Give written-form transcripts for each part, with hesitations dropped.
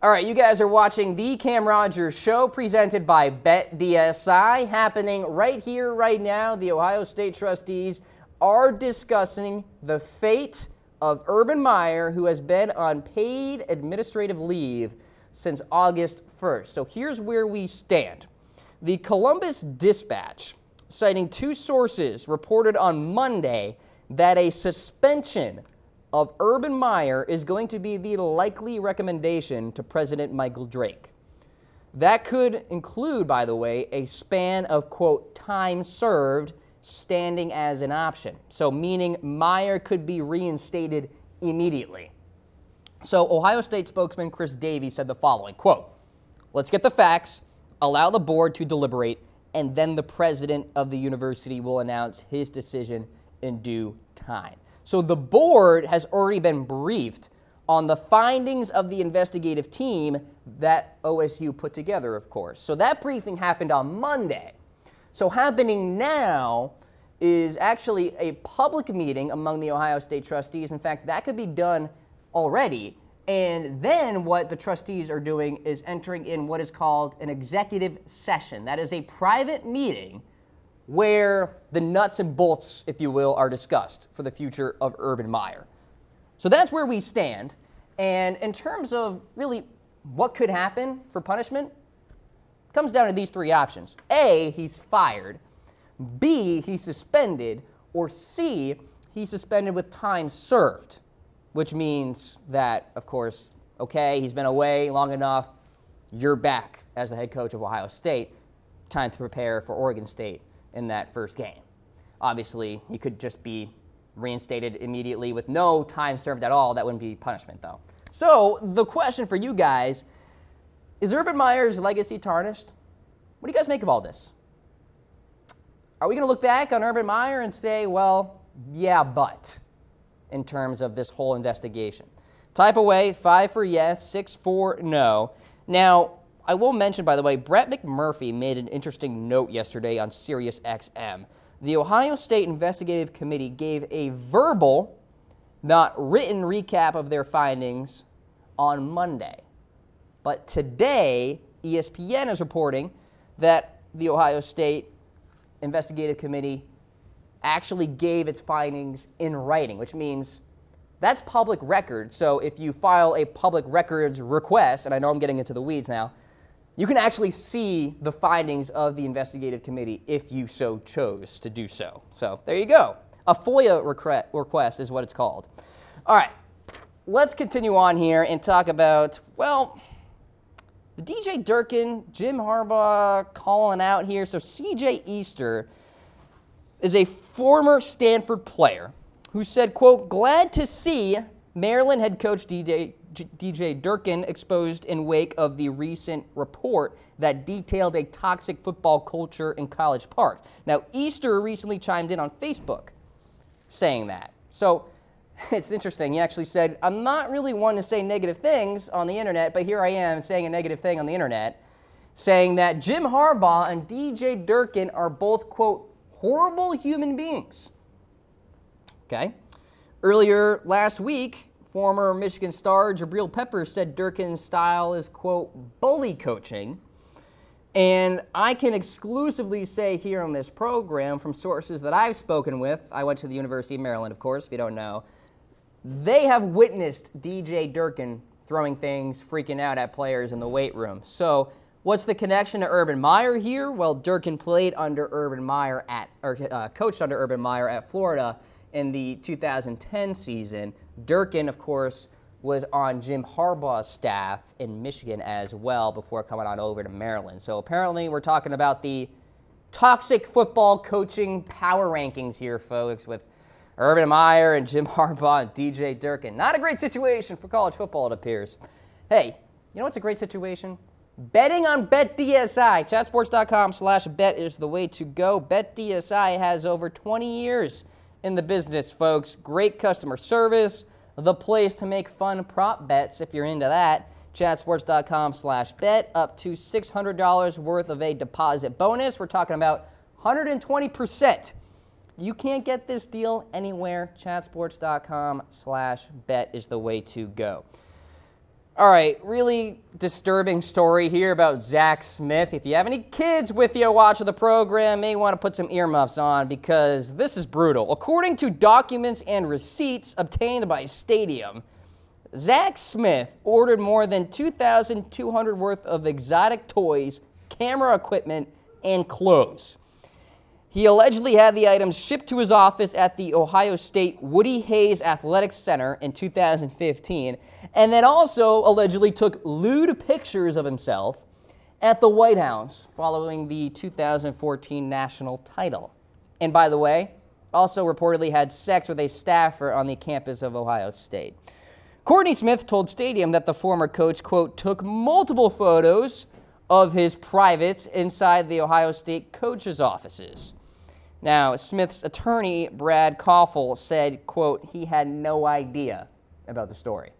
All right, you guys are watching the Cam Rogers Show presented by BetDSI, happening right here, right now. The Ohio State Trustees are discussing the fate of Urban Meyer, who has been on paid administrative leave since August 1st. So here's where we stand. The Columbus Dispatch, citing two sources, reported on Monday that a suspension of Urban Meyer is going to be the likely recommendation to President Michael Drake. That could include, by the way, a span of, quote, time served standing as an option. So meaning Meyer could be reinstated immediately. So Ohio State spokesman Chris Davies said the following, quote, "Let's get the facts, allow the board to deliberate, and then the president of the university will announce his decision in due time." So the board has already been briefed on the findings of the investigative team that OSU put together, of course. So that briefing happened on Monday. So happening now is actually a public meeting among the Ohio State trustees. In fact, that could be done already. And then what the trustees are doing is entering in what is called an executive session. That is a private meeting where the nuts and bolts, if you will, are discussed for the future of Urban Meyer. So that's where we stand. And in terms of really what could happen for punishment, it comes down to these three options. A, he's fired. B, he's suspended. Or C, he's suspended with time served, which means that, of course, okay, he's been away long enough. You're back as the head coach of Ohio State. Time to prepare for Oregon State in that first game. Obviously, he could just be reinstated immediately with no time served at all. That wouldn't be punishment, though. So the question for you guys, is Urban Meyer's legacy tarnished? What do you guys make of all this? Are we going to look back on Urban Meyer and say, well, yeah, but, in terms of this whole investigation? Type away, 5 for yes, 6 for no. Now, I will mention, by the way, Brett McMurphy made an interesting note yesterday on SiriusXM. The Ohio State Investigative Committee gave a verbal, not written recap of their findings on Monday. But today, ESPN is reporting that the Ohio State Investigative Committee actually gave its findings in writing, which means that's public record. So if you file a public records request, and I know I'm getting into the weeds now, you can actually see the findings of the investigative committee if you so chose to do so. So there you go. A FOIA request is what it's called. All right, let's continue on here and talk about, well, the DJ Durkin, Jim Harbaugh calling out here. So CJ Easter is a former Stanford player who said, quote, "Glad to see Maryland head coach DJ Durkin exposed in wake of the recent report that detailed a toxic football culture in College Park." Now, Easter recently chimed in on Facebook saying that. So it's interesting. He actually said, "I'm not really one to say negative things on the internet, but here I am saying a negative thing on the internet, saying that Jim Harbaugh and DJ Durkin are both, quote, horrible human beings." Okay. Earlier last week, former Michigan star Jabril Peppers said Durkin's style is, quote, bully coaching. And I can exclusively say here on this program from sources that I've spoken with, I went to the University of Maryland, of course, if you don't know, they have witnessed DJ Durkin throwing things, freaking out at players in the weight room. So what's the connection to Urban Meyer here? Well, Durkin played under Urban Meyer coached under Urban Meyer at Florida in the 2010 season. Durkin, of course, was on Jim Harbaugh's staff in Michigan as well before coming on over to Maryland. So apparently we're talking about the toxic football coaching power rankings here, folks, with Urban Meyer and Jim Harbaugh and DJ Durkin. Not a great situation for college football, it appears. Hey, you know what's a great situation? Betting on BetDSI. Chatsports.com/bet is the way to go. BetDSI has over 20 years in the business, folks. Great customer service. The place to make fun prop bets if you're into that. Chatsports.com/bet, up to $600 worth of a deposit bonus. We're talking about 120%. You can't get this deal anywhere. Chatsports.com/bet is the way to go. All right, really disturbing story here about Zack Smith. If you have any kids with you watching the program, may want to put some earmuffs on because this is brutal. According to documents and receipts obtained by Stadium, Zack Smith ordered more than $2,200 worth of exotic toys, camera equipment, and clothes. He allegedly had the items shipped to his office at the Ohio State Woody Hayes Athletics Center in 2015, and then also allegedly took lewd pictures of himself at the White House following the 2014 national title. And by the way, also reportedly had sex with a staffer on the campus of Ohio State. Courtney Smith told Stadium that the former coach, quote, took multiple photos of his privates inside the Ohio State coach's offices. Now, Smith's attorney, Brad Koffel, said, quote, he had no idea about the story.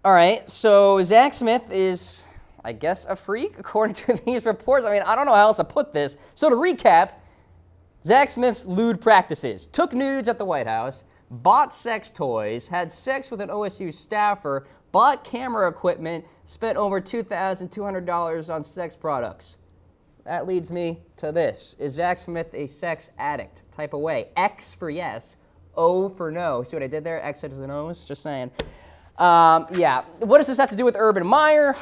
All right, so Zack Smith is, I guess, a freak, according to these reports. I mean, I don't know how else to put this. So to recap, Zack Smith's lewd practices: took nudes at the White House, bought sex toys, had sex with an OSU staffer, bought camera equipment, spent over $2,200 on sex products. That leads me to this. Is Zack Smith a sex addict? Type away. X for yes, O for no. See what I did there? X as an O's? Just saying. Yeah. What does this have to do with Urban Meyer?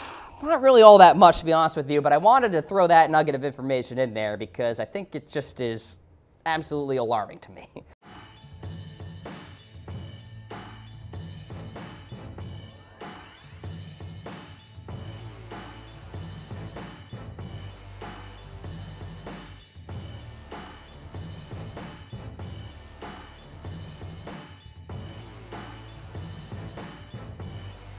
Not really all that much, to be honest with you, but I wanted to throw that nugget of information in there because I think it just is absolutely alarming to me.